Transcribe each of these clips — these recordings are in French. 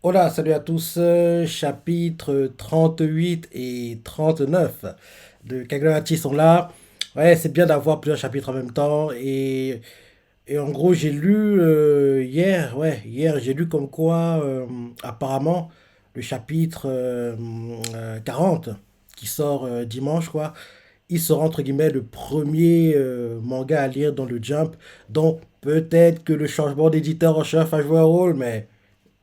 Hola, salut à tous, chapitre 38 et 39 de Kagurachi sont là. Ouais, c'est bien d'avoir plusieurs chapitres en même temps. Et en gros, j'ai lu hier, j'ai lu comme quoi, apparemment, le chapitre 40, qui sort dimanche, quoi, il sera entre guillemets le premier manga à lire dans le Jump. Donc peut-être que le changement d'éditeur en chef a joué un rôle, mais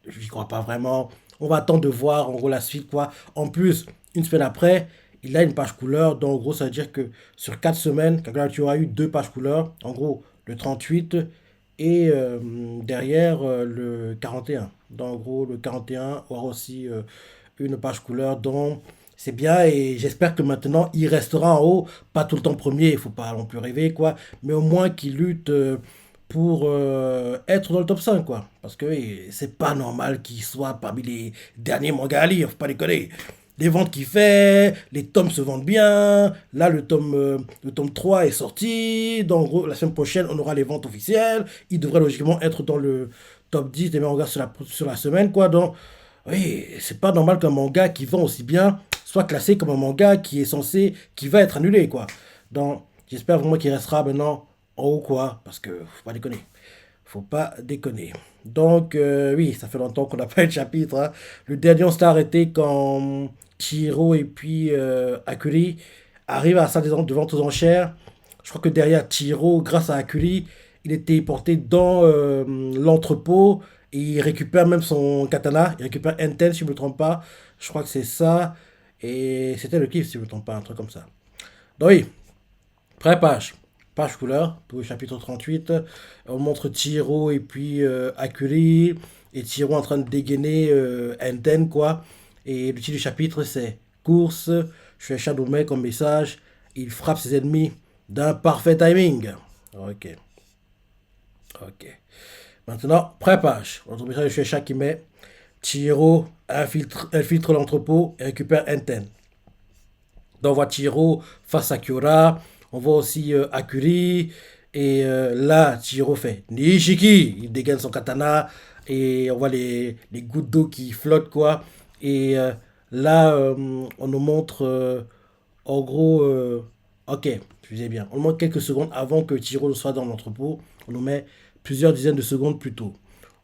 j'y crois pas vraiment. On va attendre de voir en gros la suite quoi. En plus, une semaine après, il a une page couleur. Donc en gros, ça veut dire que sur 4 semaines, tu auras eu deux pages couleur. En gros, le 38 et derrière le 41. Donc en gros, le 41 aura aussi une page couleur. Donc c'est bien et j'espère que maintenant il restera en haut. Pas tout le temps premier, il faut pas non plus rêver quoi. Mais au moins qu'il lutte pour être dans le top 5 quoi. Parce que c'est pas normal qu'il soit parmi les derniers mangas à lire, faut pas déconner. Les ventes qu'il fait, les tomes se vendent bien. Là, le tome 3 est sorti. Donc, en gros, la semaine prochaine, on aura les ventes officielles. Il devrait logiquement être dans le top 10 des mangas sur la semaine, quoi. Donc, oui, c'est pas normal qu'un manga qui vend aussi bien soit classé comme un manga qui est censé, qui va être annulé, quoi. Donc, j'espère vraiment qu'il restera maintenant en haut, quoi. Parce que, faut pas déconner. Faut pas déconner. Donc, oui, ça fait longtemps qu'on n'a pas eu de chapitre, hein. Le dernier, on s'est arrêté quand Chihiro et puis Akuri arrivent à la salle de vente aux enchères. Je crois que derrière Chihiro, grâce à Akuri, il était porté dans l'entrepôt et il récupère même son katana. Il récupère Enten, si je ne me trompe pas. Je crois que c'est ça. Et c'était le kiff, si je ne me trompe pas, un truc comme ça. Donc, oui, première page. Page couleur, pour le chapitre 38. On montre Chihiro et puis Akuri. Et Chihiro en train de dégainer Enten, quoi. Et le titre du chapitre, c'est Course. Je suis un Shadow Man comme message. Il frappe ses ennemis d'un parfait timing. Ok, ok. Maintenant, première page. Notre message de Shueisha qui met Chihiro infiltre l'entrepôt et récupère Enten. Donc on voit Chihiro face à Kyora. On voit aussi Akuri. Et là, Chihiro fait Nishiki. Il dégaine son katana. Et on voit les gouttes d'eau qui flottent, quoi. Et là, on nous montre, en gros, ok, je disais bien. On nous montre quelques secondes avant que Chihiro ne soit dans l'entrepôt. On nous met plusieurs dizaines de secondes plus tôt.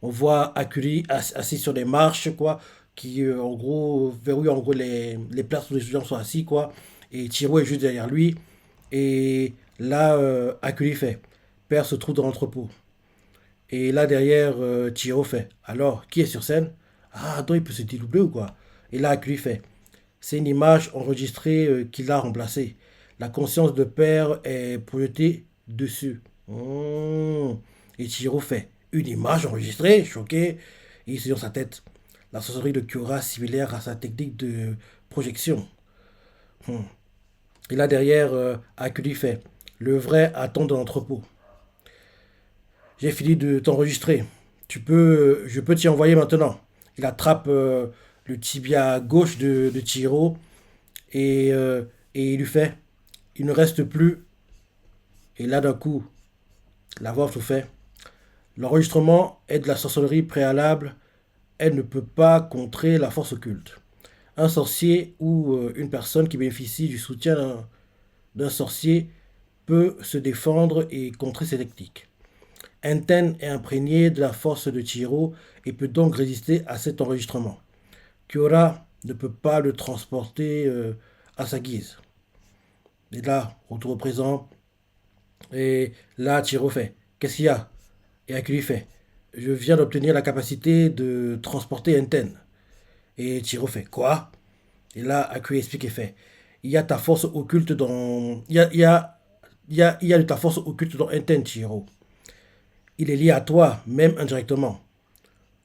On voit Akuri assis sur des marches, quoi, qui, en gros, verrouille en gros les places où les étudiants sont assis, quoi. Et Chihiro est juste derrière lui. Et là, Akuri fait. Père se trouve dans l'entrepôt. Et là, derrière, Chihiro fait. Alors, qui est sur scène? Ah, attends, il peut se dédoubler ou quoi? Et là, Akuri fait. C'est une image enregistrée qu'il a remplacée. La conscience de père est projetée dessus. Et Chihiro fait une image enregistrée, choqué. Et il se dit dans sa tête. La sorcellerie de Kyora similaire à sa technique de projection. Hmm. Et là derrière, Akuli fait. Le vrai attend dans l'entrepôt. J'ai fini de t'enregistrer. Je peux t'y envoyer maintenant. Il attrape le tibia gauche de Chihiro et il lui fait. Il ne reste plus. Et là d'un coup, la voix tout fait. L'enregistrement est de la sorcellerie préalable. Elle ne peut pas contrer la force occulte. Un sorcier ou une personne qui bénéficie du soutien d'un sorcier peut se défendre et contrer ses techniques. Enten est imprégné de la force de Chihiro et peut donc résister à cet enregistrement. Kyora ne peut pas le transporter à sa guise. Et là, retour au présent, et là, Chihiro fait Qu'est-ce qu'il y a? Et Akuli fait Je viens d'obtenir la capacité de transporter Enten. Et Chihiro fait Quoi? Et là, Akui explique et fait Il y a ta force occulte dans. Il y a de ta force occulte dans Enten, Chihiro. Il est lié à toi, même indirectement.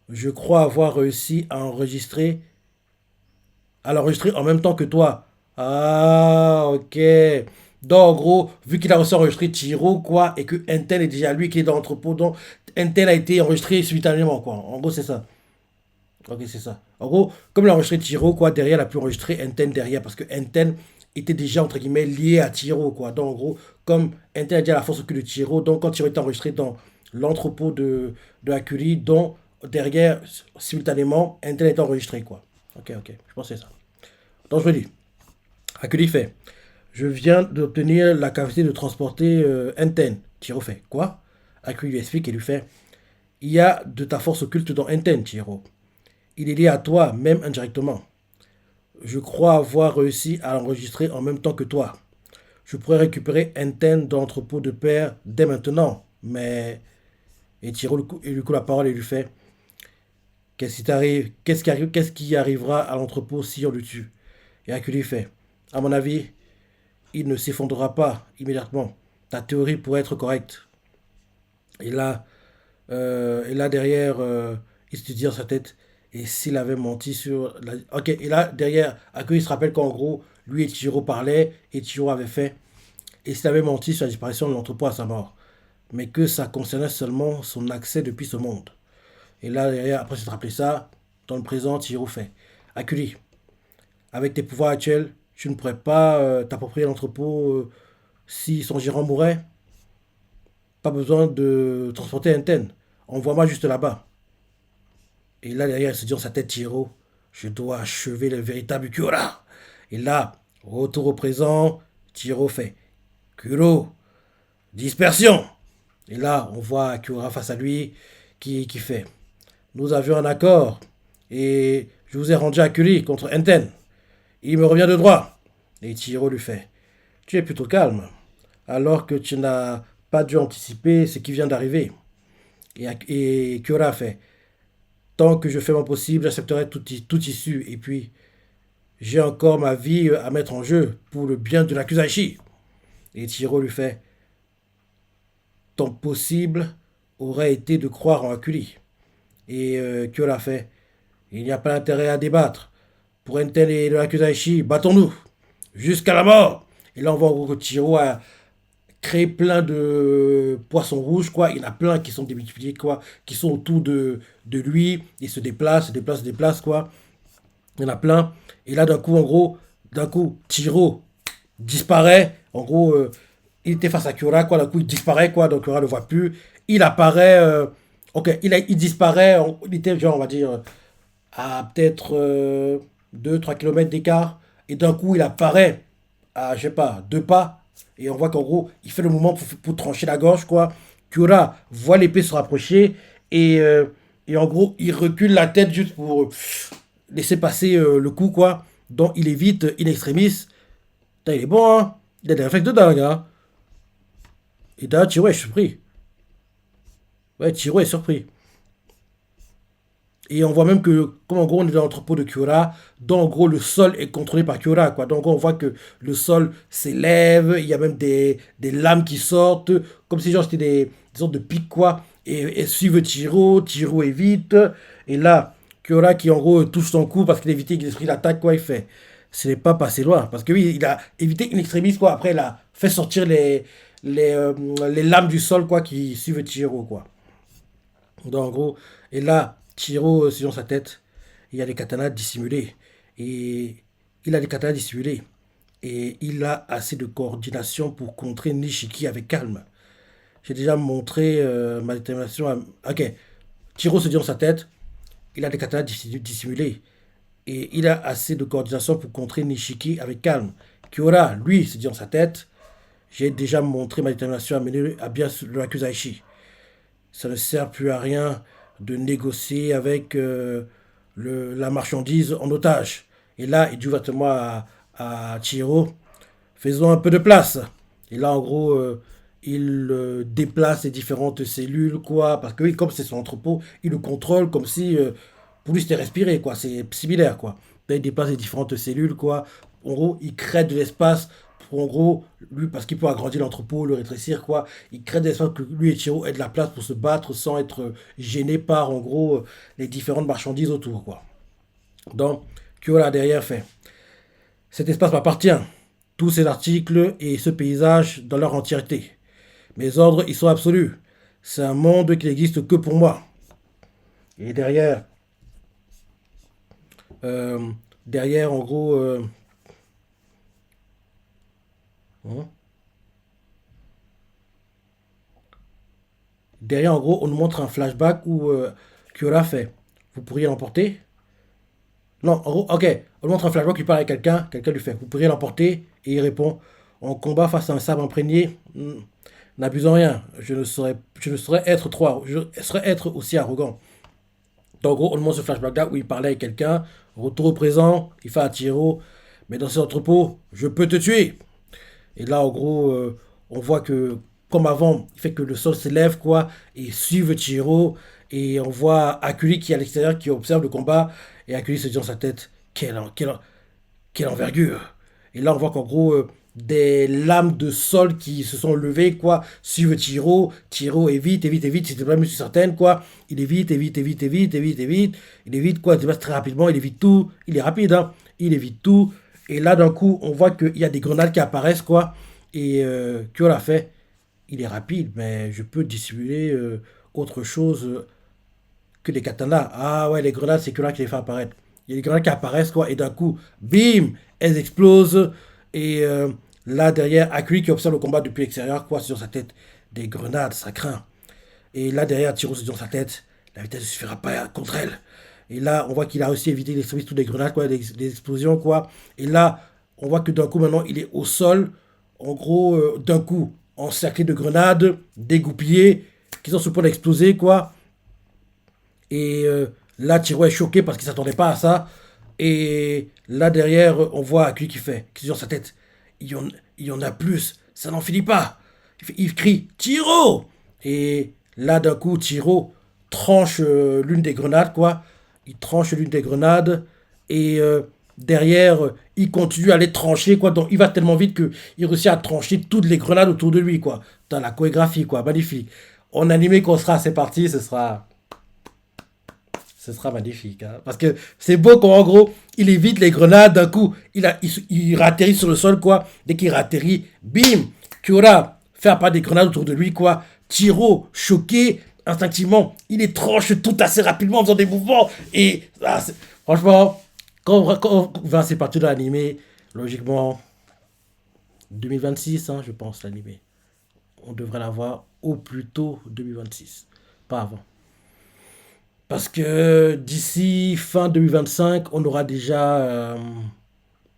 Je crois avoir réussi à l'enregistrer en même temps que toi. Ah, ok. Donc, en gros, vu qu'il a réussi à enregistrer Chihiro, quoi, et que Intel est déjà lui qui est dans l'entrepôt, donc Intel a été enregistré simultanément, quoi. En gros, c'est ça. Ok, c'est ça. En gros, comme il a enregistré Chihiro, quoi, derrière, il a pu enregistrer Enten derrière, parce que Enten était déjà, entre guillemets, lié à Chihiro, quoi. Donc, en gros, comme Enten a déjà la force occulte de Chihiro, donc quand Chihiro était enregistré dans l'entrepôt de Akuri, donc, derrière, simultanément, Intel est enregistré, quoi. Ok, ok, je pense que c'est ça. Donc je me dis, Akuli fait, je viens d'obtenir la capacité de transporter Enten. Chiro fait, quoi? Akuli lui explique et lui fait, il y a de ta force occulte dans Enten, Chiro. Il est lié à toi, même indirectement. Je crois avoir réussi à l'enregistrer en même temps que toi. Je pourrais récupérer Enten dans l'entrepôt de père dès maintenant, mais... Et Chiro lui coule la parole et lui fait, qu'est-ce qui arrivera à l'entrepôt si on le tue? Et Akuli fait, à mon avis, il ne s'effondrera pas immédiatement. Ta théorie pourrait être correcte. Et là, derrière, il se dit dans sa tête, et s'il avait menti sur... Ok, et là, derrière, Akio, il se rappelle qu'en gros, lui et Chihiro parlaient, et Chihiro avait fait, et s'il avait menti sur la disparition de l'entrepôt à sa mort, mais que ça concernait seulement son accès depuis ce monde. Et là, derrière, après s'être rappelé ça, dans le présent, Chihiro fait, Akuli, avec tes pouvoirs actuels, tu ne pourrais pas t'approprier l'entrepôt si son gérant mourait. Pas besoin de transporter un ten. Envoie-moi juste là-bas. Et là, derrière, il se dit dans sa tête, Chiro, je dois achever le véritable Kura. Et là, retour au présent, Chiro fait Kuro, dispersion. Et là, on voit Kura face à lui qui fait nous avions un accord et je vous ai rendu à Kuri contre Enten. Il me revient de droit. Et Chiro lui fait tu es plutôt calme, alors que tu n'as pas dû anticiper ce qui vient d'arriver. Et Kura fait tant que je fais mon possible, j'accepterai tout issue. Et puis, j'ai encore ma vie à mettre en jeu pour le bien de l'Akusashi. Et Chiro lui fait ton possible aurait été de croire en Akuli. Et Kyola fait il n'y a pas d'intérêt à débattre. Pour Enten et l'Akusashi, battons-nous jusqu'à la mort. Et là, on voit en gros que Chiro a créé plein de poissons rouges, quoi. Il y en a plein qui sont démultipliés, quoi, qui sont autour de lui. Il se déplace, se déplace, se déplace, quoi. Il y en a plein. Et là, d'un coup, en gros, d'un coup, Chiro disparaît. En gros, il était face à Kyora, quoi. D'un coup, il disparaît, quoi. Donc, Kyora ne le voit plus. Il apparaît. Ok, il disparaît. Il était, genre, on va dire, à peut-être 2-3 km d'écart. Et d'un coup, il apparaît à, je sais pas, 2 pas. Et on voit qu'en gros, il fait le mouvement pour trancher la gorge, quoi. Kyora voit l'épée se rapprocher. Et, euh, et en gros, il recule la tête juste pour laisser passer le coup, quoi. Donc, il évite in extremis. Putain, il est bon, hein. Il a des réflexes de dingue, hein. Et d'ailleurs, Chiro est surpris. Ouais, Chiro est surpris. Et on voit même que, comme en gros, on est dans l'entrepôt de Kyora, donc en gros, le sol est contrôlé par Kyora, quoi. Donc on voit que le sol s'élève, il y a même des lames qui sortent, comme si genre c'était des sortes de pics, quoi. Et suivent Chiro, Chiro évite. Et là, Kyora qui en gros touche son cou parce qu'il a évité que l'esprit l'attaque, quoi, il fait. Ce n'est pas passé loin. Parce que oui, il a évité une extrémiste, quoi. Après, il a fait sortir les, euh, les lames du sol, quoi, qui suivent Chiro, quoi. Donc, en gros, et là, Chiro, sur sa tête, il y a des katanas dissimulés. Et il a des katanas dissimulés. Et il a assez de coordination pour contrer Nishiki avec calme. J'ai déjà montré ma détermination à... Ok, Chiro se dit dans sa tête, il a des katanas dissimulés. Et il a assez de coordination pour contrer Nishiki avec calme. Kyora, lui, se dit dans sa tête, j'ai déjà montré ma détermination à mener à bien le Akuzaishi. Ça ne sert plus à rien de négocier avec la marchandise en otage. Et là, il dit ouvertement à Chihiro, faisons un peu de place. Et là, en gros, il déplace les différentes cellules, quoi, parce que oui, comme c'est son entrepôt, il le contrôle comme si, pour lui, c'était respirer, quoi, c'est similaire, quoi. Là, il déplace les différentes cellules, quoi. En gros, il crée de l'espace pour, en gros, lui, parce qu'il peut agrandir l'entrepôt, le rétrécir, quoi. Il crée de l'espace que lui et Chiro aient de la place pour se battre sans être gênés par, en gros, les différentes marchandises autour, quoi. Donc, Kyo, là, derrière, fait cet espace m'appartient. Tous ces articles et ce paysage dans leur entièreté. Mes ordres, ils sont absolus. C'est un monde qui n'existe que pour moi. Et derrière, euh, derrière, en gros, hein, derrière, en gros, on nous montre un flashback où Kyola fait, vous pourriez l'emporter? Non, en gros, ok, on montre un flashback qui parle avec quelqu'un, quelqu'un lui fait, vous pourriez l'emporter? Et il répond, en combat face à un sabre imprégné, n'abusons rien, je ne saurais être trop, je saurais être aussi arrogant. Donc, en gros, on montre ce flashback-là où il parlait avec quelqu'un, retour au présent, il fait un tiro, mais dans cet entrepôt, je peux te tuer. Et là, en gros, on voit que, comme avant, il fait que le sol s'élève, quoi, et suive Chihiro. Et on voit Akuli qui est à l'extérieur, qui observe le combat. Et Akuli se dit dans sa tête, quelle envergure. Et là, on voit qu'en gros, des lames de sol qui se sont levées, quoi, suivent Chihiro. Chihiro évite, évite, évite, c'était pas même sur certaine, quoi. Il évite, évite, évite, évite, évite, évite. Il évite, quoi, il passe très rapidement, il évite tout. Il est rapide, hein. Il évite tout. Et là, d'un coup, on voit qu'il y a des grenades qui apparaissent, quoi. Et Kyo fait, il est rapide, mais je peux dissimuler autre chose que les katanas. Ah ouais, les grenades, c'est Kyo qui les fait apparaître. Il y a des grenades qui apparaissent, quoi. Et d'un coup, bim, elles explosent. Et là, derrière, Akui qui observe le combat depuis l'extérieur, quoi, sur sa tête. Des grenades, ça craint. Et là, derrière, Tiro se dit dans sa tête, la vitesse ne suffira pas contre elle. Et là, on voit qu'il a réussi à éviter les toutes les grenades, quoi, des explosions, quoi. Et là, on voit que d'un coup, maintenant, il est au sol. En gros, d'un coup, encerclé de grenades, dégoupillé, qui sont sur le point d'exploser, quoi. Et là, Tiro est choqué parce qu'il ne s'attendait pas à ça. Et là, derrière, on voit lui qui fait, qui est sur sa tête. Il y en a plus, ça n'en finit pas. Il crie, Tiro. Et là, d'un coup, Tiro tranche l'une des grenades, quoi. Il tranche l'une des grenades. Et derrière, il continue à les trancher, quoi. Donc, il va tellement vite qu'il réussit à trancher toutes les grenades autour de lui, quoi. Dans la chorégraphie, quoi. Magnifique. En animé, quand c'est parti, ce sera magnifique. Hein. Parce que c'est beau quand, en gros, il évite les grenades. D'un coup, il atterrit sur le sol, quoi. Dès qu'il atterrit, bim, Kyora fait apparaître des grenades autour de lui, quoi. Tiro, choqué, instinctivement, il les tranche tout assez rapidement en faisant des mouvements. Et franchement, quand c'est parti de l'animé, logiquement, 2026, hein, je pense, l'animé. On devrait l'avoir au plus tôt 2026. Pas avant. Parce que d'ici fin 2025, on aura déjà...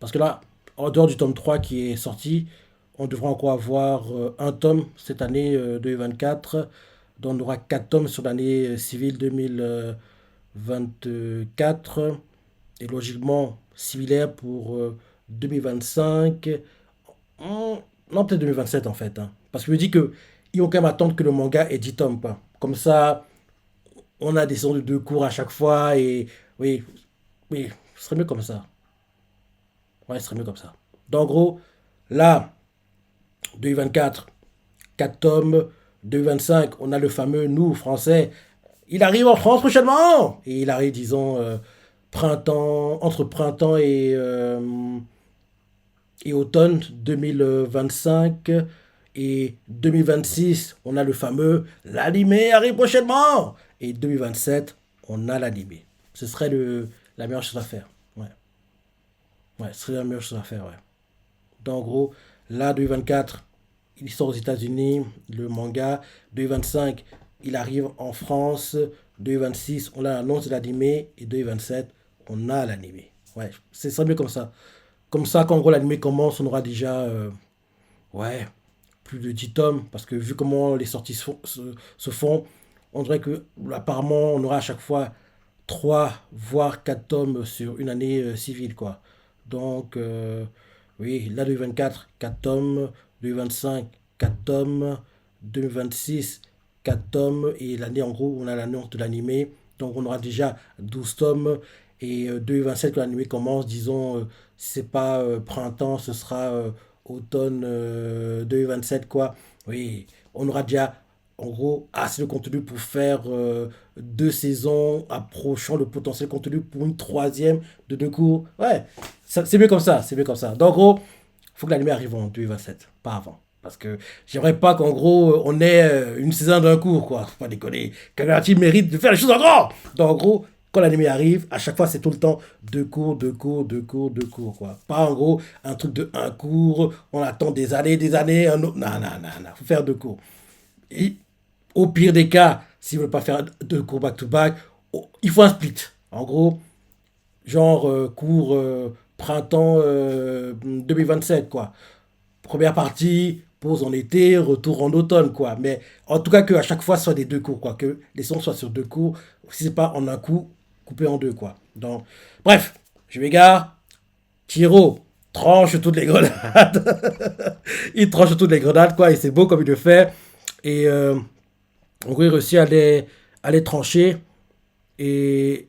parce que là, en dehors du tome 3 qui est sorti, on devra encore avoir un tome cette année 2024. Donc on aura 4 tomes sur l'année civile 2024. Et logiquement, similaire pour 2025. Non, peut-être 2027 en fait. Hein. Parce que je me dis que ils vont quand même attendre que le manga ait 10 tomes. Quoi. Comme ça, on a des sons de deux cours à chaque fois. Et oui, oui, ce serait mieux comme ça. Ouais, ce serait mieux comme ça. Donc en gros, là, 2024, 4 tomes. 2025, on a le fameux nous, français. Il arrive en France prochainement. Et il arrive, disons, entre printemps et automne 2025. Et 2026, on a le fameux l'animé arrive prochainement. Et 2027, on a l'animé. Ce serait la meilleure chose à faire. Ouais. Ouais, ce serait la meilleure chose à faire, ouais. Donc, en gros, là, 2024, il sort aux États-Unis, le manga. 2025, il arrive en France. 2026, on a l'annonce de l'animé. Et 2027, on a l'animé. Ouais, c'est ça mieux comme ça. Comme ça, quand en gros l'animé commence, on aura déjà ouais, plus de 10 tomes. Parce que vu comment les sorties se font, on dirait que apparemment on aura à chaque fois 3 voire 4 tomes sur une année civile. Quoi. Donc, oui, là 2024, 4 tomes. 2025, 4 tomes. 2026, 4 tomes. Et l'année, en gros, on a l'annonce de l'animé. Donc, on aura déjà 12 tomes. Et 2027, quand l'animé commence, disons, si c'est pas printemps, ce sera automne 2027, quoi. Oui, on aura déjà, en gros, assez de contenu pour faire 2 saisons, approchant le potentiel contenu pour une troisième de 2 cours. Ouais, c'est mieux comme ça, c'est mieux comme ça. Donc, en gros, il faut que l'anime arrive en 2027, pas avant. Parce que j'aimerais pas qu'en gros, on ait une saison d'un cours, quoi. Faut pas déconner. Kagurachi mérite de faire les choses en grand. Donc, en gros, quand l'anime arrive, à chaque fois, c'est tout le temps 2 cours, 2 cours, 2 cours, 2 cours, quoi. Pas en gros, un truc de un cours, on attend des années, un autre. Non, non, non, non. Faut faire 2 cours. Et au pire des cas, s'ils ne veulent pas faire 2 cours back-to-back, il faut un split. En gros, genre cours printemps 2027, quoi. Première partie, pause en été, retour en automne, quoi. Mais en tout cas, que à chaque fois, ce soit des deux cours, quoi. Que les sons soient sur deux cours. Si c'est pas en un coup, coupé en deux, quoi. Donc, bref, je m'égare. Tiro tranche toutes les grenades. Il tranche toutes les grenades, quoi. Et c'est beau comme il le fait. Et en gros, il réussit à les trancher. Et,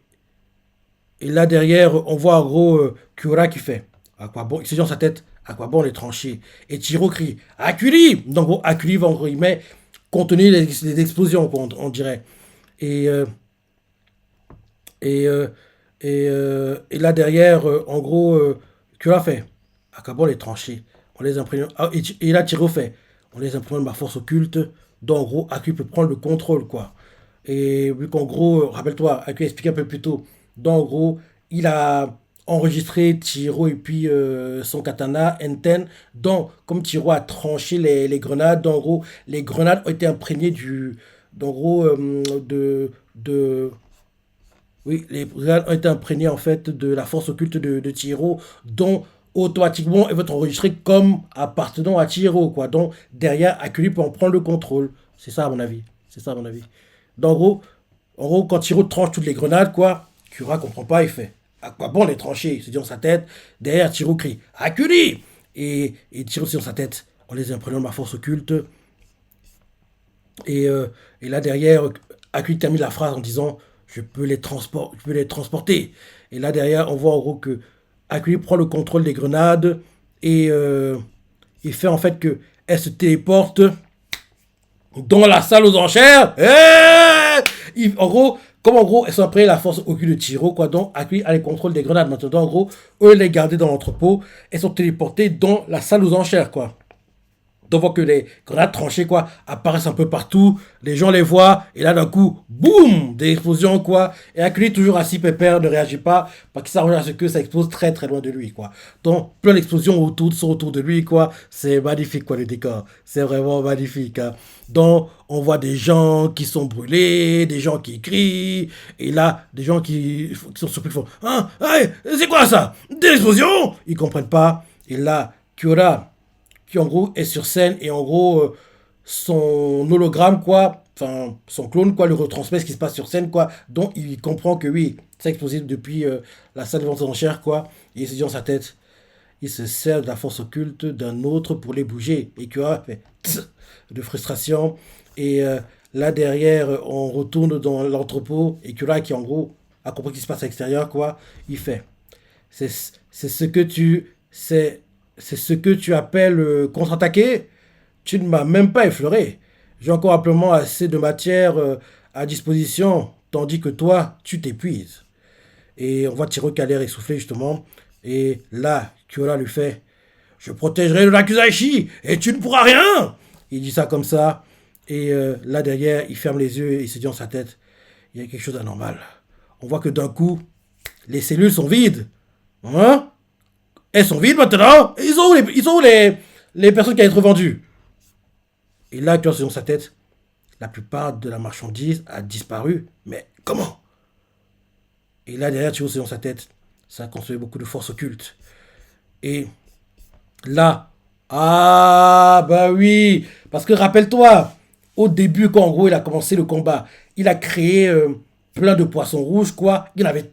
et là, derrière, on voit en gros Kura qui fait. À quoi bon? Il se dit dans sa tête, à quoi bon les trancher? Et Tiro crie, Akuli! Donc, gros, Akuli va, en gros, il met contenir les explosions, quoi, on dirait. Et, et, euh, et là, derrière, en gros, Kura fait, à quoi bon les trancher? On les imprime. Ah, et là, Tiro fait, on les imprime de ma force occulte. Donc, en gros, Akuli peut prendre le contrôle, quoi. Et vu qu'en gros, rappelle-toi, Akuli a expliqué un peu plus tôt, donc en gros, il a enregistré Chihiro et puis son katana, Enten. Donc, comme Chihiro a tranché les grenades, donc en gros, les grenades ont été imprégnées d'en gros, oui, les grenades ont été imprégnées en fait de la force occulte de Chihiro, dont automatiquement elles vont être enregistrées comme appartenant à Chihiro, quoi. Donc, derrière, Akuli peut en prendre le contrôle. C'est ça, à mon avis. C'est ça, à mon avis. Donc, en gros, quand Tiro tranche toutes les grenades, quoi, Kura comprend pas, il fait à quoi bon les trancher? Il se dit dans sa tête. Derrière, Tiro crie Akuli! Et Tiro se dit dans sa tête, en les imprenant de ma force occulte. Et, euh, et là, derrière, Akuli termine la phrase en disant je peux les transporter. Et là, derrière, on voit en gros que Akuli prend le contrôle des grenades et il fait en fait que elle se téléporte dans la salle aux enchères. En gros, comme en gros, elles sont après la force occulte de Tiro, quoi. Donc, Akui a les contrôles des grenades maintenant. En gros, eux, les garder dans l'entrepôt. Elles sont téléportées dans la salle aux enchères, quoi. Donc, on voit que les grenades tranchées, quoi, apparaissent un peu partout. Les gens les voient. Et là, d'un coup, boum, des explosions, quoi. Et Akuli, toujours assis, pépère, ne réagit pas. Parce qu'il s'arrange à ce que ça explose très, très loin de lui, quoi. Donc, plein d'explosions sont autour de lui, quoi. C'est magnifique, quoi, le décor. C'est vraiment magnifique, hein. Donc, on voit des gens qui sont brûlés, des gens qui crient. Et là, des gens qui sont surpris, qui font, hein, hey, c'est quoi ça? Des explosions? Ils comprennent pas. Et là, Kyora, qui en gros est sur scène et en gros son hologramme quoi, enfin son clone quoi, lui retransmet ce qui se passe sur scène quoi, donc il comprend que oui, ça a explosé depuis la salle de vente aux enchères quoi, et il se dit dans sa tête, il se sert de la force occulte d'un autre pour les bouger, et que fait tss de frustration, et là derrière on retourne dans l'entrepôt, et que là qui en gros a compris ce qui se passe à l'extérieur quoi, il fait, c'est c'est ce que tu c'est ce que tu appelles contre-attaquer. Tu ne m'as même pas effleuré. J'ai encore amplement assez de matière à disposition, tandis que toi, tu t'épuises. Et on voit Tiro qui a l'air essoufflé justement. Et là, Kyola lui fait je protégerai le Nakuzaishi et tu ne pourras rien. Il dit ça comme ça. Et là derrière, il ferme les yeux et il se dit dans sa tête il y a quelque chose d'anormal. On voit que d'un coup, les cellules sont vides. Hein? Elles sont vides maintenant. Ils sont où les personnes qui allaient être vendues? Et là, tu vois, dans sa tête, la plupart de la marchandise a disparu. Mais comment? Et là, derrière, tu vois, dans sa tête, ça a construit beaucoup de forces occultes. Et là, ah, bah oui. Parce que rappelle-toi, au début, quand en gros il a commencé le combat, il a créé plein de poissons rouges, quoi. Il avait,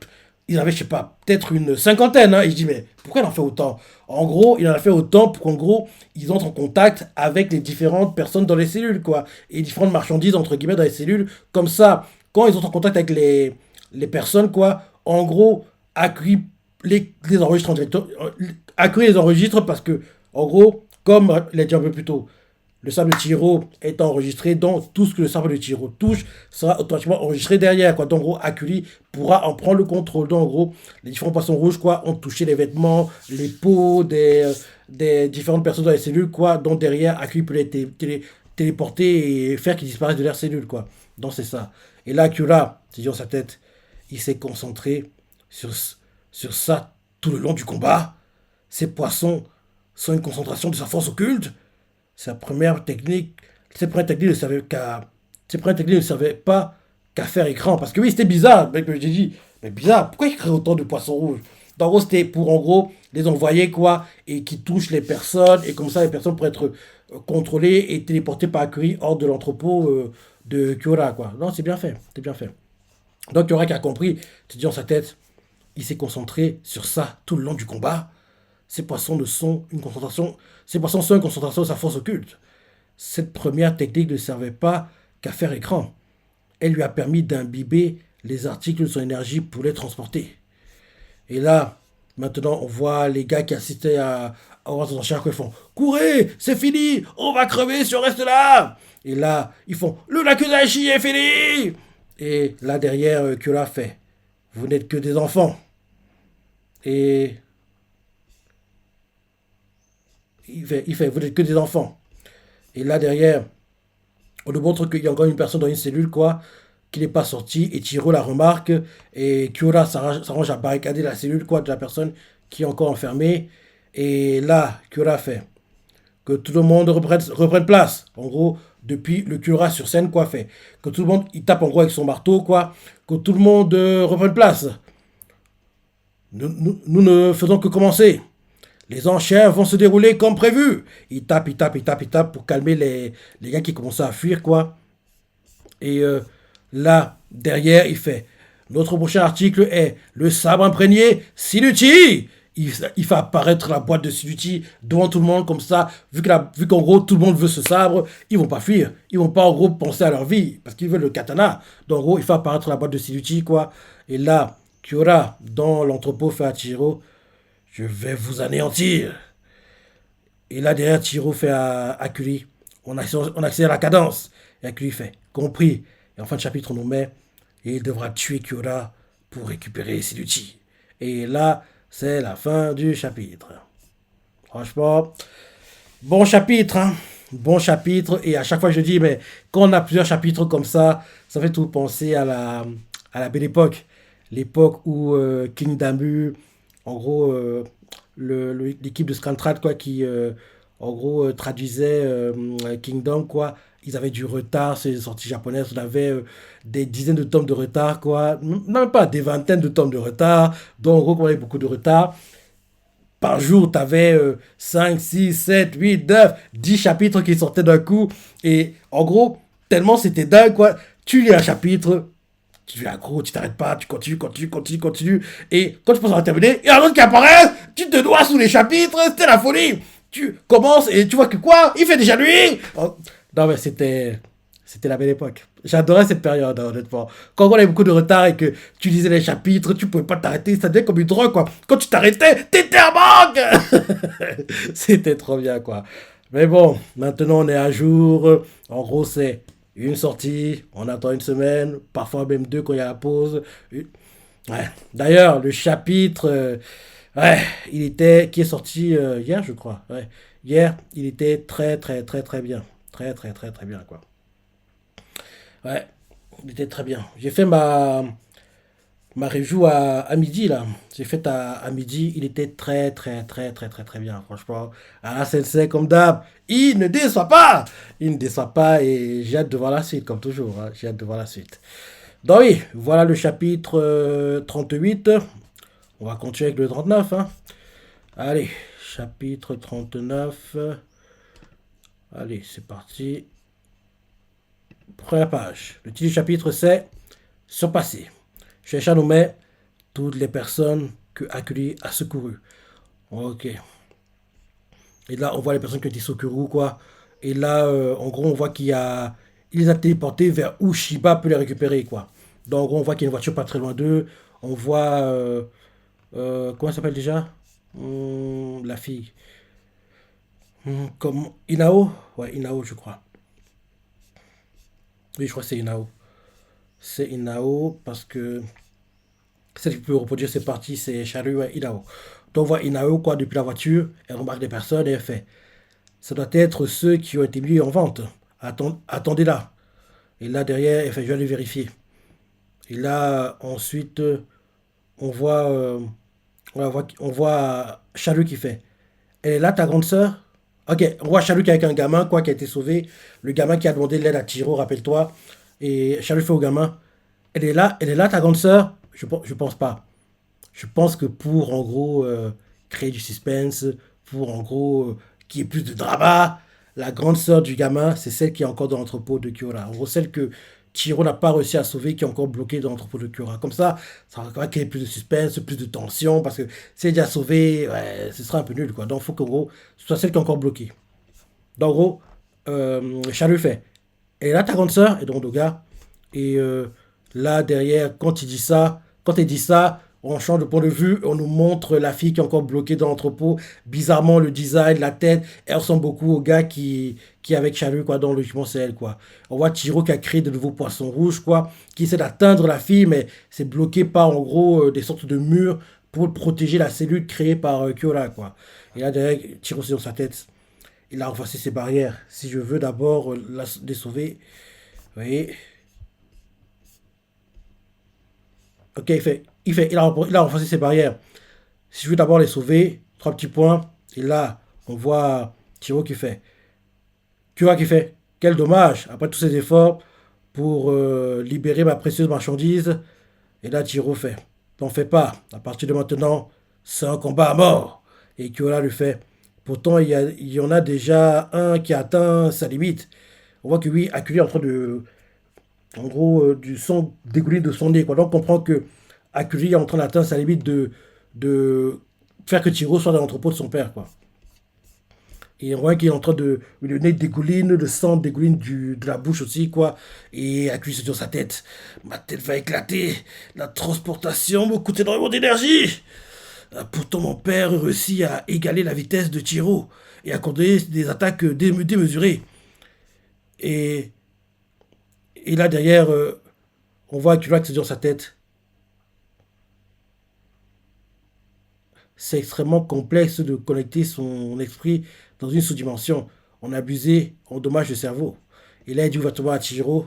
je sais pas, peut-être une cinquantaine. Hein. Et je dis, mais pourquoi il en fait autant? En gros, il en a fait autant pour qu'en gros, ils entrent en contact avec les différentes personnes dans les cellules, quoi. Et différentes marchandises, entre guillemets, dans les cellules. Comme ça, quand ils entrent en contact avec les personnes, quoi, en gros, accueillir les enregistres en directeur, accueillir les enregistres parce que, en gros, comme il a dit un peu plus tôt, le sable de Chihiro est enregistré, donc tout ce que le sable de Chihiro touche sera automatiquement enregistré derrière, quoi. Donc, en gros, Akuli pourra en prendre le contrôle. Donc, en gros, les différents poissons rouges, quoi, ont touché les vêtements, les peaux des différentes personnes dans les cellules, quoi. Donc, derrière, Akuli peut les téléporter et faire qu'ils disparaissent de leurs cellules, quoi. Donc, c'est ça. Et là, Akira, c'est dans sa tête, il s'est concentré sur, sur ça tout le long du combat. Ces poissons sont une concentration de sa force occulte. Sa première technique, ses premières techniques ne savaient qu'à, ses premières techniques ne savaient pas qu'à faire écran. Parce que oui, c'était bizarre, mec, j'ai dit, mais bizarre, pourquoi il crée autant de poissons rouges? Donc, en gros, c'était pour, en gros, les envoyer, quoi, et qui touchent les personnes, et comme ça, les personnes pourraient être contrôlées et téléportées par Akuri hors de l'entrepôt de Kyora, quoi. Non, c'est bien fait, c'est bien fait. Donc, Kyora qui a compris, tu dis dans sa tête, il s'est concentré sur ça tout le long du combat. Ces poissons ne sont une concentration, ces poissons sont une concentration de sa force occulte. Cette première technique ne servait pas qu'à faire écran. Elle lui a permis d'imbiber les articles de son énergie pour les transporter. Et là, maintenant, on voit les gars qui assistaient à World of Warcraft qui font courez, c'est fini, on va crever si on reste là. Et là, ils font le Nakudashi est fini. Et là, derrière, Kyola fait vous n'êtes que des enfants. Et il fait vous n'êtes que des enfants. Et là, derrière, on nous montre qu'il y a encore une personne dans une cellule, quoi, qui n'est pas sortie, et Tiro la remarque, et Kyora s'arrange à barricader la cellule, quoi, de la personne qui est encore enfermée. Et là, Kyora fait que tout le monde reprenne place. En gros, depuis le Kyora sur scène, quoi, fait que tout le monde, il tape en gros avec son marteau, quoi, que tout le monde reprenne place. Nous ne faisons que commencer. Les enchères vont se dérouler comme prévu. Il tape, il tape, il tape, il tape pour calmer les gars qui commençaient à fuir, quoi. Et là, derrière, il fait notre prochain article est le sabre imprégné Sinuti. Il fait apparaître la boîte de Sinuti devant tout le monde, comme ça. Vu qu'en gros, tout le monde veut ce sabre, ils vont pas fuir. Ils vont pas, en gros, penser à leur vie, parce qu'ils veulent le katana. Donc, en gros, il fait apparaître la boîte de Sinuti, quoi. Et là, Kyora, dans l'entrepôt, fait à Chihiro je vais vous anéantir. Et là, derrière, Chihiro fait à Kuri on accélère la cadence. Et Akuri fait compris. Et en fin de chapitre, on nous met et il devra tuer Kyora pour récupérer Sinuchi. Et là, c'est la fin du chapitre. Franchement, bon chapitre, hein. Bon chapitre. Et à chaque fois, je dis, mais quand on a plusieurs chapitres comme ça fait tout penser à la belle époque. L'époque où King Damu, en gros, l'équipe de Scantrad, quoi, qui, en gros, traduisait Kingdom, quoi. Ils avaient du retard, c'est les sorties japonaises. On avait des dizaines de tomes de retard, quoi. Non, même pas des vingtaines de tomes de retard. Donc, en gros, on avait beaucoup de retard. Par jour, tu avais 5, 6, 7, 8, 9, 10 chapitres qui sortaient d'un coup. Et en gros, tellement c'était dingue, quoi. Tu lis un chapitre, tu fais gros, tu t'arrêtes pas, tu continues, continues, continues, continues. Et quand tu penses avoir terminé, il y a un autre qui apparaît, tu te noies sous les chapitres, c'était la folie. Tu commences et tu vois que quoi, il fait déjà nuit. Oh, non, mais c'était la belle époque. J'adorais cette période, hein, honnêtement. Quand on avait beaucoup de retard et que tu lisais les chapitres, tu pouvais pas t'arrêter, ça devenait comme une drogue, quoi. Quand tu t'arrêtais, t'étais en manque. C'était trop bien, quoi. Mais bon, maintenant on est à jour. En gros, c'est une sortie, on attend une semaine, parfois même deux quand il y a la pause. Ouais. D'ailleurs, le chapitre, ouais, qui est sorti hier, je crois. Ouais. Hier, il était très, très, très, très bien. Très, très, très, très bien, quoi. Ouais, il était très bien. J'ai fait ma review à midi, là. J'ai fait à midi. Il était très, très, très, très, très, très bien, franchement. Ah, Sensei, comme d'hab, il ne déçoit pas. Il ne déçoit pas et j'ai hâte de voir la suite, comme toujours, hein. J'ai hâte de voir la suite. Donc oui, voilà le chapitre 38. On va continuer avec le 39, hein. Allez, chapitre 39. Allez, c'est parti. Première page. Le titre du chapitre, c'est Surpasser. Cherche nous met toutes les personnes que Akuri a secourues. Ok. Et là, on voit les personnes qui ont été secourues, quoi. Et là, en gros, on voit il les a téléportés vers où Shiba peut les récupérer, quoi. Donc, en gros, on voit qu'il y a une voiture pas très loin d'eux. On voit. Comment elle s'appelle déjà? La fille. Comme Inao? Ouais, Inao, je crois. Oui, je crois que c'est Inao. C'est Inao parce que celle qui peut reproduire ses parties, c'est Sharu et Inao. Donc on voit Inao, quoi, depuis la voiture, elle remarque des personnes et elle fait ça doit être ceux qui ont été mis en vente. Attendez là. Et là, derrière, elle fait je vais aller vérifier. Et là, ensuite, on voit, on voit Chalut qui fait elle est là, ta grande sœur? Ok, on voit Chalut qui est avec un gamin, quoi, qui a été sauvé. Le gamin qui a demandé l'aide à Tiro, rappelle-toi. Et Chalut fait au gamin. Elle est là, ta grande sœur? Je pense pas. Je pense que pour, en gros, créer du suspense, pour, en gros, qu'il y ait plus de drama, la grande sœur du gamin, c'est celle qui est encore dans l'entrepôt de Kyora. En gros, celle que Chihiro n'a pas réussi à sauver, qui est encore bloquée dans l'entrepôt de Kyora. Comme ça va qu'il y ait plus de suspense, plus de tension, parce que si elle est déjà sauvée, ouais, ce sera un peu nul, quoi. Donc, il faut qu'en gros, ce soit celle qui est encore bloquée. Donc, en gros, Charles fait. Et là, ta grande sœur est dans Doga. Et là, derrière, quand il dit ça, on change de point de vue, on nous montre la fille qui est encore bloquée dans l'entrepôt. Bizarrement, le design, la tête, elle ressemble beaucoup au gars qui est avec Chalut, quoi, dans le document, c'est elle, quoi. On voit Chiro qui a créé de nouveaux poissons rouges, quoi, qui essaie d'atteindre la fille, mais c'est bloqué par, en gros, des sortes de murs pour protéger la cellule créée par Kyola, quoi. Et là, derrière, Chiro, c'est dans sa tête. Il a renforcé ses barrières. Si je veux d'abord les sauver, vous voyez. Ok, il a renforcé ses barrières. Si je veux d'abord les sauver, trois petits points. Et là, on voit Tiro qui fait. Kura qui fait. Quel dommage, après tous ces efforts pour libérer ma précieuse marchandise. Et là, Tiro fait. T'en fais pas. À partir de maintenant, c'est un combat à mort. Et Kura lui fait. Pourtant, il y en a déjà un qui a atteint sa limite. On voit que oui, Akuli est en train de, en gros, du sang dégouler de son nez, quoi. Donc, on comprend que Akuli est en train d'atteindre sa limite de faire que Tiro soit dans l'entrepôt de son père, quoi. Et on voit qu'il est en train de. Le nez dégouline, le sang dégouline de la bouche aussi, quoi. Et Akuli se dit dans sa tête. Ma tête va éclater. La transportation me coûte énormément d'énergie. Pourtant, mon père réussit à égaler la vitesse de Tiro et à coordonner des attaques démesurées. Et, et là, derrière, on voit Akuli se dit dans sa tête. C'est extrêmement complexe de connecter son esprit dans une sous-dimension. On a abusé, on dommage le cerveau. Et là, il dit ouvertement à Chihiro,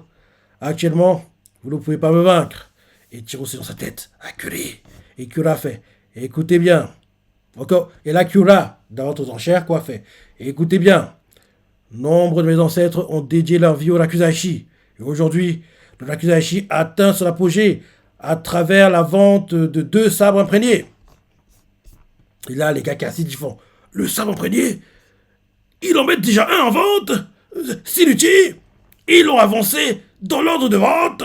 actuellement, vous ne pouvez pas me vaincre. Et Chihiro, c'est dans sa tête, acculé. Et Kyura fait, écoutez bien. Encore. Et là, Kyura, dans votre enchères, quoi, fait, écoutez bien. Nombre de mes ancêtres ont dédié leur vie au Rakuzashi. Et aujourd'hui, le Rakuzashi atteint son apogée à travers la vente de deux sabres imprégnés. Et là, les gars qui assistent, ils font le sabre imprégné, ils en mettent déjà un en vente. Sinuti, ils l'ont avancé dans l'ordre de vente.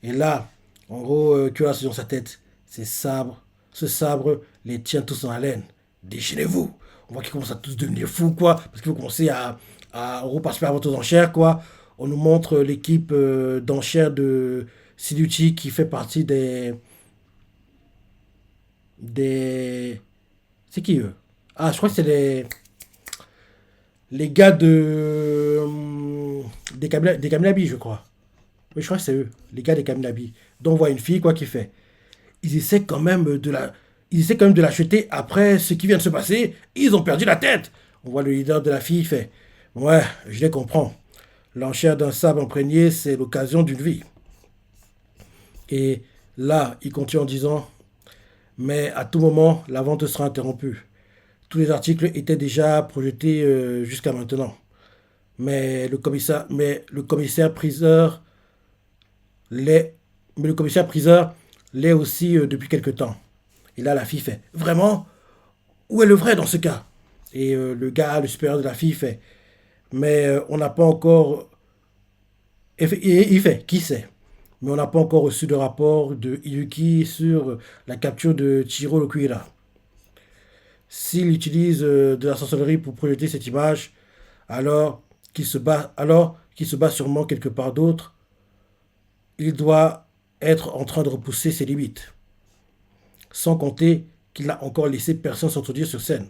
Et là, en gros, Kyola sur sa tête, ce sabre les tient tous en haleine. Déchaînez-vous. On voit qu'ils commencent à tous devenir fous, quoi, parce qu'il faut commencer à repasser à votre enchère, quoi. On nous montre l'équipe d'enchères de Sinuti qui fait partie des. C'est qui eux? Ah, je crois que c'est les gars des Kamilabi, je crois. Oui, je crois que c'est eux, les gars des Kamilabi. Donc on voit une fille, quoi, qui fait. Ils essaient quand même de la. Ils essaient quand même de l'acheter après ce qui vient de se passer. Ils ont perdu la tête. On voit le leader de la fille, il fait. Ouais, je les comprends. L'enchère d'un sabre imprégné, c'est l'occasion d'une vie. Et là, il continue en disant. Mais à tout moment, la vente sera interrompue. Tous les articles étaient déjà projetés jusqu'à maintenant. Mais le commissaire priseur l'est, mais le commissaire priseur l'est aussi depuis quelque temps. Et là, la fille fait vraiment. Où est le vrai dans ce cas? Et le gars, le supérieur de la fille fait. Mais on n'a pas encore. Et il fait qui sait? Mais on n'a pas encore reçu de rapport de Iyuki sur la capture de Chiro Lokuira. S'il utilise de la sorcellerie pour projeter cette image, alors qu'il se bat sûrement quelque part d'autre, il doit être en train de repousser ses limites. Sans compter qu'il n'a encore laissé personne s'introduire sur scène.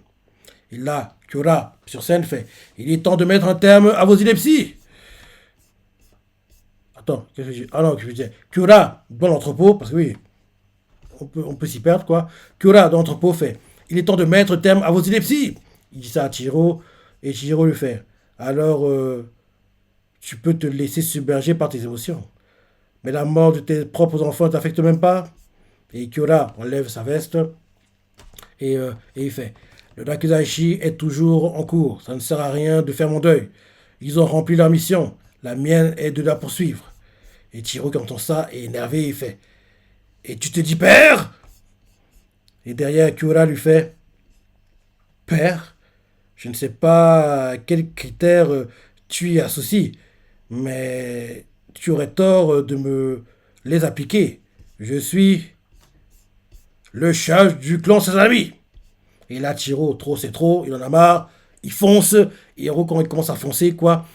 Et là, Kyora, sur scène, fait il est temps de mettre un terme à vos inepties. Attends, qu'est-ce que j'ai. Ah non, je veux dire. Kyora, dans l'entrepôt, parce que oui, on peut s'y perdre, quoi. Kyora, dans l'entrepôt, fait il est temps de mettre terme à vos inepties. Il dit ça à Chihiro, et Chihiro lui fait alors, tu peux te laisser submerger par tes émotions. Mais la mort de tes propres enfants ne t'affecte même pas. Et Kyora enlève sa veste et il fait le Nakuzaishi est toujours en cours. Ça ne sert à rien de faire mon deuil. Ils ont rempli leur mission. La mienne est de la poursuivre. Et Chihiro, qui entend ça, est énervé, il fait: Et tu te dis père? Et derrière, Kyura lui fait: Père? Je ne sais pas quels critères tu y associes, mais tu aurais tort de me les appliquer. Je suis le chef du clan Sasami. Et là, Chiro, trop c'est trop, il en a marre, il fonce, et Hiro, quand il commence à foncer, quoi,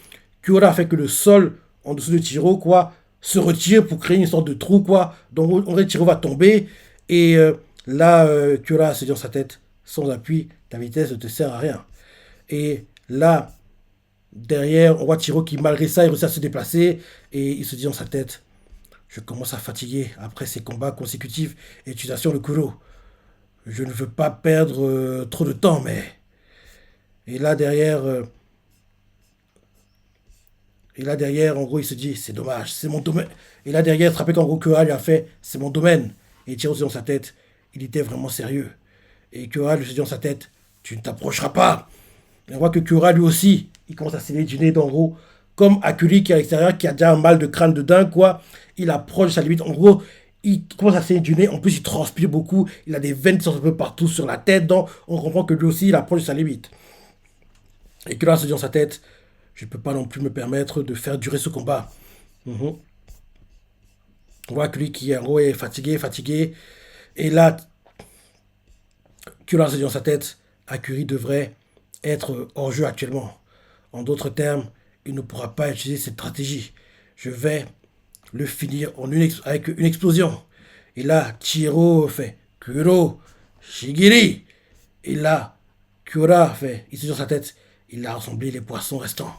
Kyura fait que le sol en dessous de Chiro, quoi, se retire pour créer une sorte de trou, quoi. Donc, en vrai, Chiro va tomber, et là, Kyura se dit dans sa tête: sans appui, ta vitesse ne te sert à rien. Et là, derrière, on voit Chiro qui, malgré ça, il réussit à se déplacer, et il se dit dans sa tête: je commence à fatiguer après ces combats consécutifs et utilisation de Kuro. Je ne veux pas perdre trop de temps, mais... Et là derrière, en gros, il se dit: c'est dommage, c'est mon domaine. Et là derrière, il se rappelle qu'en gros, Kyoa lui a fait: c'est mon domaine. Et il tire aussi dans sa tête: il était vraiment sérieux. Et Kyoa lui se dit dans sa tête: tu ne t'approcheras pas. Et on voit que Kyoa lui aussi, il commence à saigner du nez d'en gros. Comme Akuri qui est à l'extérieur, qui a déjà un mal de crâne de dingue, quoi. Il approche sa limite. En gros, il commence à saigner du nez. En plus, il transpire beaucoup. Il a des veines qui sortent un peu partout sur la tête. Donc, on comprend que lui aussi, il approche sa limite. Et que là, se dit dans sa tête: je ne peux pas non plus me permettre de faire durer ce combat. Mhm. On voit que lui qui en gros est fatigué, fatigué. Et là, Kyola se dit dans sa tête: Akuri devrait être hors jeu actuellement. En d'autres termes, il ne pourra pas utiliser cette stratégie. Je vais le finir avec une explosion. Et là, Chiro fait: Kuro, Shigiri. Et là, Kyura fait, il se dit dans sa tête: il a rassemblé les poissons restants.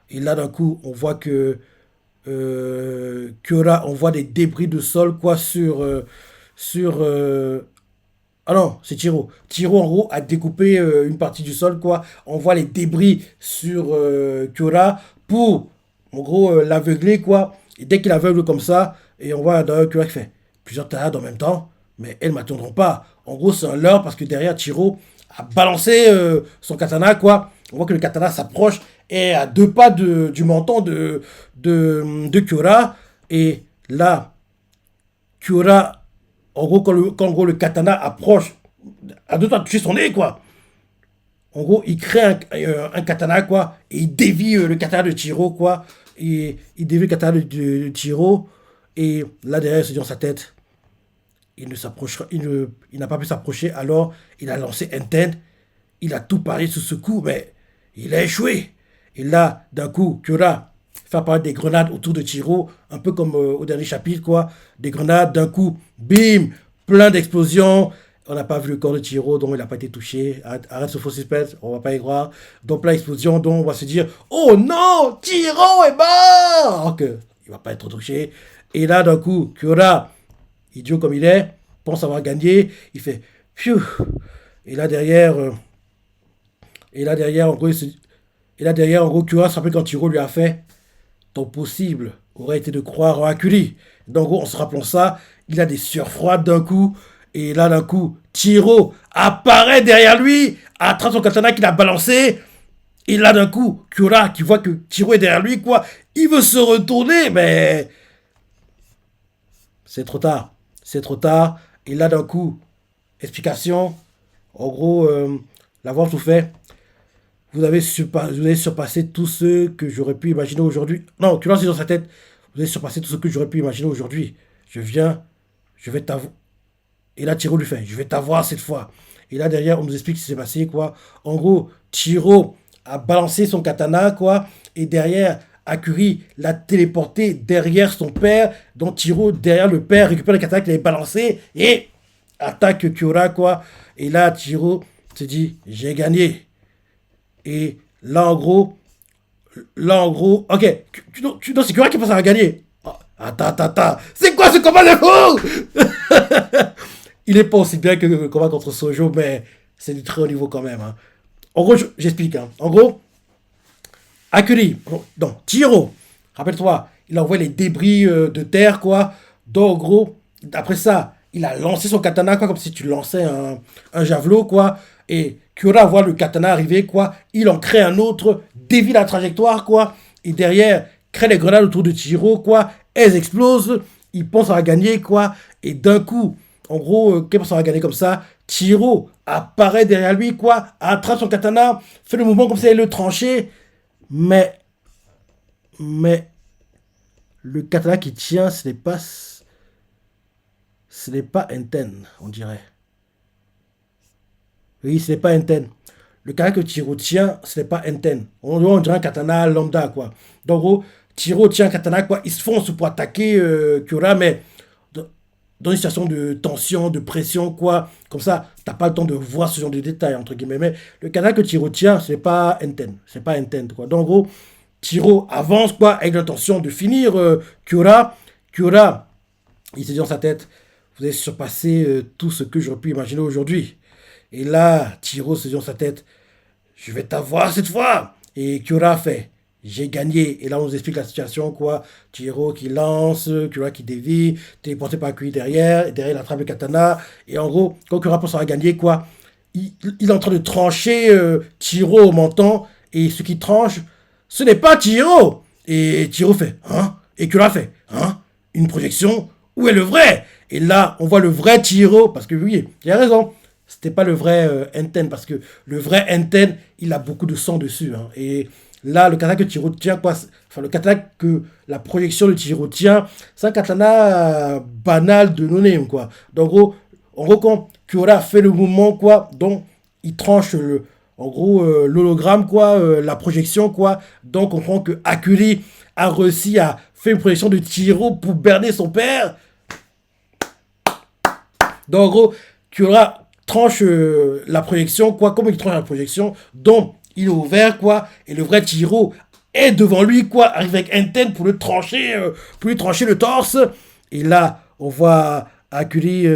Et là, d'un coup, on voit que Kyura, on voit des débris de sol, quoi, sur ah non, c'est Tiro. Tiro, en gros, a découpé une partie du sol, quoi. On voit les débris sur Kyura pour, en gros, l'aveugler, quoi. Et dès qu'il aveugle comme ça, et on voit d'ailleurs Kyura qui fait plusieurs tarades en même temps, mais elles ne m'attendront pas. En gros, c'est un leurre parce que derrière, Tiro a balancé son katana, quoi. On voit que le katana s'approche et à deux pas du menton de Kyura. Et là, Kyura, en gros, quand en gros, le katana approche, à deux doigts de toucher son nez, quoi. En gros, il crée un katana, quoi, et il dévie le katana de Chiro, quoi. Et il dévie le katana de Chiro, et là, derrière, il se dit dans sa tête: il ne s'approchera, il n'a pas pu s'approcher, alors il a lancé Enten, il a tout parié sur ce coup, mais il a échoué. Et là, d'un coup, Kyura fait apparaître des grenades autour de Chiro, un peu comme au dernier chapitre, quoi. Des grenades, d'un coup, bim, plein d'explosions. On n'a pas vu le corps de Chiro, donc il n'a pas été touché. Arrête ce faux suspense, on va pas y croire. Donc plein d'explosions, donc on va se dire: oh non, Chiro est mort, alors que il va pas être touché. Et là, d'un coup, Kyura, idiot comme il est, pense avoir gagné. Il fait pfiou. Et là derrière, en gros, Kyura se rappelle quand Chiro lui a fait: ton possible aurait été de croire en Akuli. Donc, en gros, en se rappelant ça, il a des sueurs froides d'un coup. Et là, d'un coup, Chiro apparaît derrière lui, attrape son katana qu'il a balancé. Et là, d'un coup, Kyura, qui voit que Chiro est derrière lui, quoi, il veut se retourner, mais c'est trop tard. C'est trop tard. Et là, d'un coup, explication. En gros, l'avoir tout fait. Vous avez surpassé tout ce que j'aurais pu imaginer aujourd'hui. Non, tu lances dans sa tête: vous avez surpassé tout ce que j'aurais pu imaginer aujourd'hui. Je vais t'avoir. Et là, Chiro lui fait: je vais t'avoir cette fois. Et là, derrière, on nous explique ce qui s'est passé, quoi. En gros, Chiro a balancé son katana, quoi. Et derrière, Akuri l'a téléporté derrière son père. Donc, Chiro, derrière le père, récupère le katana qu'il avait balancé et attaque Kyura, quoi. Et là, Chiro se dit: j'ai gagné. Et ok, c'est Kura qui pense à gagner. Oh, attends, c'est quoi ce combat de fou? Il est pas aussi bien que le combat contre Sojo, mais c'est du très haut niveau quand même, hein. En gros, j'explique, hein. En gros, Akuri, non, Chihiro, rappelle-toi, il a envoyé les débris de terre, quoi. Donc, en gros, après ça, il a lancé son katana, quoi, comme si tu lançais un javelot, quoi. Et Kyura voit le katana arriver, quoi. Il en crée un autre, dévie la trajectoire, quoi. Et derrière, crée les grenades autour de Chihiro, quoi. elles explosent, il pense à gagner, quoi. Et d'un coup, en gros, qu'il pense à gagner comme ça, Chiro apparaît derrière lui, quoi, attrape son katana, fait le mouvement comme si elle le tranchait, mais, mais, le katana qui tient, ce n'est pas Enten, on dirait. Oui, ce n'est pas Enten. Le katana que Chiro tient, ce n'est pas Enten. On dirait un katana lambda, quoi. Donc, en gros, Chiro tient un katana, quoi. Ils se foncent pour attaquer Kyura, mais dans une situation de tension, de pression, quoi. Comme ça, t'as pas le temps de voir ce genre de détails, entre guillemets. Mais le canal que Tiro tient, c'est pas Enten. C'est pas Enten, quoi. Donc, en gros, Tiro avance, quoi, avec l'intention de finir Kyura. Kyura, il s'est dit dans sa tête, vous avez surpassé tout ce que j'aurais pu imaginer aujourd'hui. Et là, Tiro se dit dans sa tête, je vais t'avoir cette fois. Et Kyura fait, j'ai gagné. Et là, on nous explique la situation, quoi. Chihiro qui lance, Kyura qui dévie, téléporté par Kui derrière, et derrière, il attrape le katana. Et en gros, quand Kyura pense à gagner, quoi, il est en train de trancher Chihiro au menton. Et ce qui tranche, ce n'est pas Chihiro. Et Chihiro fait, hein? Et Kyura fait, hein? Une projection? Où est le vrai? Et là, on voit le vrai Chihiro, parce que oui, il a raison. C'était pas le vrai Enten, parce que le vrai Enten, il a beaucoup de sang dessus, hein. Et là, le katana que Chihiro tient, quoi, enfin, le katana que la projection de Chihiro tient, c'est un katana banal de no-name, quoi. Donc, en gros, quand Kyora fait le mouvement, quoi, donc il tranche en gros, l'hologramme, quoi, la projection, quoi. Donc, on comprend que Akuri a réussi à faire une projection de Chihiro pour berner son père. Donc, en gros, Kyora tranche la projection, quoi, comme il tranche la projection, donc il est ouvert, quoi, et le vrai Chihiro est devant lui, quoi, arrive avec Enten pour lui trancher le torse. Et là, on voit Akuri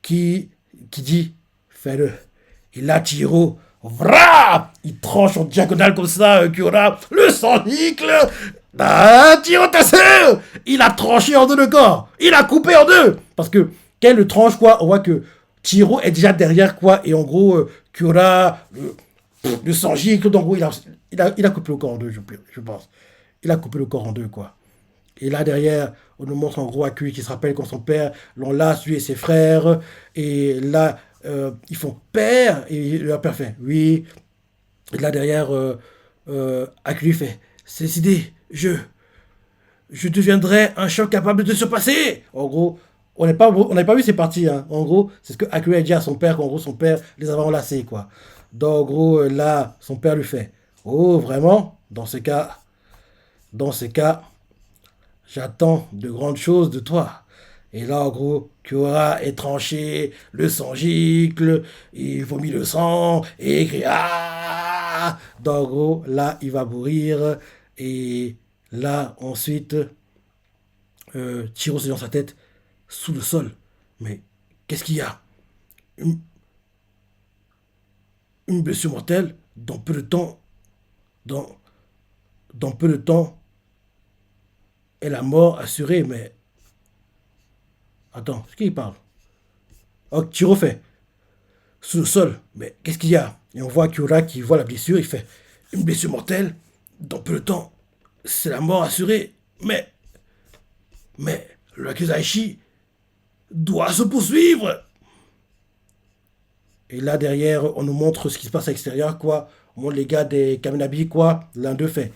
qui dit, fais-le. Et là, Chihiro, vrap, il tranche en diagonale comme ça, Kyora, le sang gicle. Ah, Chihiro Tatsu, il a tranché en deux le corps, il a coupé en deux, parce que quand il le tranche, quoi, on voit que Chihiro est déjà derrière, quoi, et en gros, Kyura, le sang gicle, donc il a coupé le corps en deux, je pense. Il a coupé le corps en deux, quoi. Et là, derrière, on nous montre en gros Akui qui se rappelle quand son père l'enlace, lui et ses frères. Et là, ils font père. Et leur père fait oui. Et là, derrière, Akui fait c'est décidé, je deviendrai un choc capable de te surpasser. En gros, on n'a pas vu ces parties, hein. En gros, c'est ce que Akui a dit à son père, qu'en gros, son père les avait enlacés, quoi. Donc, en gros, là, son père lui fait oh, vraiment? Dans ces cas, j'attends de grandes choses de toi. Et là, en gros, Kyora est tranché, le sang gicle, il vomit le sang, et il crie ah. Donc, en gros, là, il va mourir. Et là, ensuite, Chiro se dit dans sa tête, sous le sol. Mais qu'est-ce qu'il y a? une, une blessure mortelle dans peu de temps, dans, dans peu de temps, est la mort assurée. Mais attends, c'est qui il parle? Oh, Chiro fait. Sous le sol. Mais qu'est-ce qu'il y a? Et on voit Kyura qui voit la blessure, il fait une blessure mortelle, dans peu de temps, c'est la mort assurée. Mais, le Akuzaishi doit se poursuivre. Et là derrière, on nous montre ce qui se passe à l'extérieur, quoi. On montre les gars des Kaminabi, quoi. L'un d'eux fait.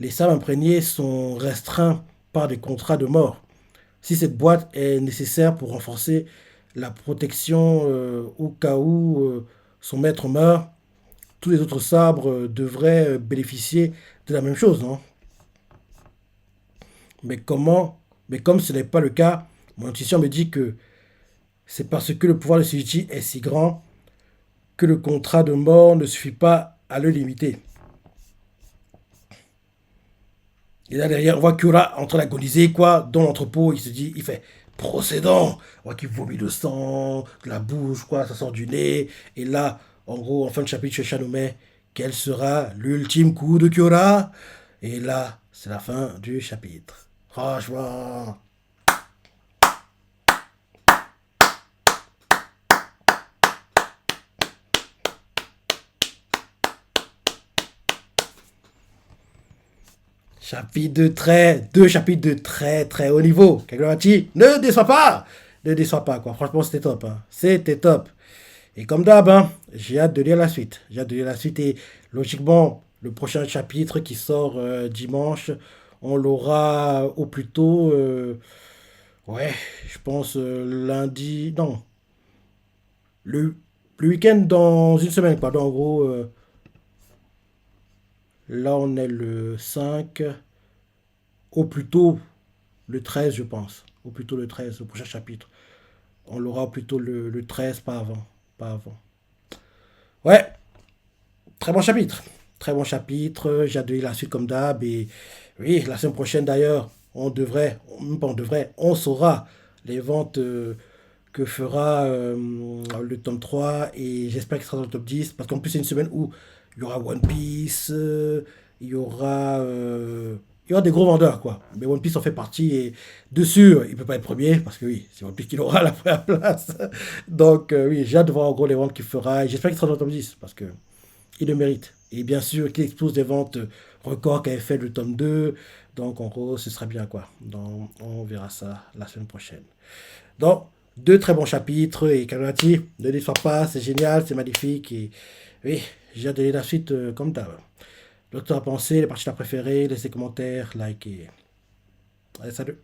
Les sables imprégnés sont restreints par des contrats de mort. Si cette boîte est nécessaire pour renforcer la protection au cas où son maître meurt, tous les autres sabres devraient bénéficier de la même chose, non? Mais comment? Mais comme ce n'est pas le cas, mon intuition me dit que c'est parce que le pouvoir de celui-ci est si grand que le contrat de mort ne suffit pas à le limiter. Et là derrière, on voit Kyura en train d'agoniser, quoi, dans l'entrepôt, il se dit, il fait procédons. On voit qu'il vomit le sang, de la bouche, quoi, ça sort du nez. Et là, en gros, en fin de chapitre, Shueisha nous met quel sera l'ultime coup de Kyura. Et là, c'est la fin du chapitre. Franchement. Deux chapitres de très très haut niveau. Kagurachi, ne déçois pas. Ne déçois pas, quoi. Franchement, c'était top, hein. C'était top. Et comme d'hab, hein, j'ai hâte de lire la suite. J'ai hâte de lire la suite et logiquement, le prochain chapitre qui sort dimanche, on l'aura au plus tôt, ouais, je pense lundi, non, le, le week-end dans une semaine, quoi. Donc, en gros, là, on est le 5, au plus tôt le 13, je pense. Au plus tôt le 13, le prochain chapitre. On l'aura plutôt le 13, pas avant. Pas avant. Ouais, très bon chapitre. Très bon chapitre. J'ai adoré la suite comme d'hab. Et oui, la semaine prochaine d'ailleurs, même pas on devrait, on saura les ventes que fera le tome 3. Et j'espère qu'il sera dans le top 10. Parce qu'en plus, c'est une semaine où il y aura One Piece, il y aura des gros vendeurs, quoi. Mais One Piece en fait partie. Et dessus, il peut pas être premier. Parce que oui, c'est One Piece qui aura la première place. Donc oui, j'ai hâte de voir en gros les ventes qu'il fera. Et j'espère qu'il sera dans le top 10. Parce que il le mérite. Et bien sûr, qu'il explose des ventes records qu'avait fait le tome 2. Donc, en gros, ce sera bien, quoi. Donc, on verra ça la semaine prochaine. Donc, deux très bons chapitres. Et Kagurati, ne déçois pas, c'est génial, c'est magnifique. Et oui, j'ai hâte de lire la suite comme d'hab. L'autre à penser, les parties à préférer, laissez des commentaires, likez. Allez, salut.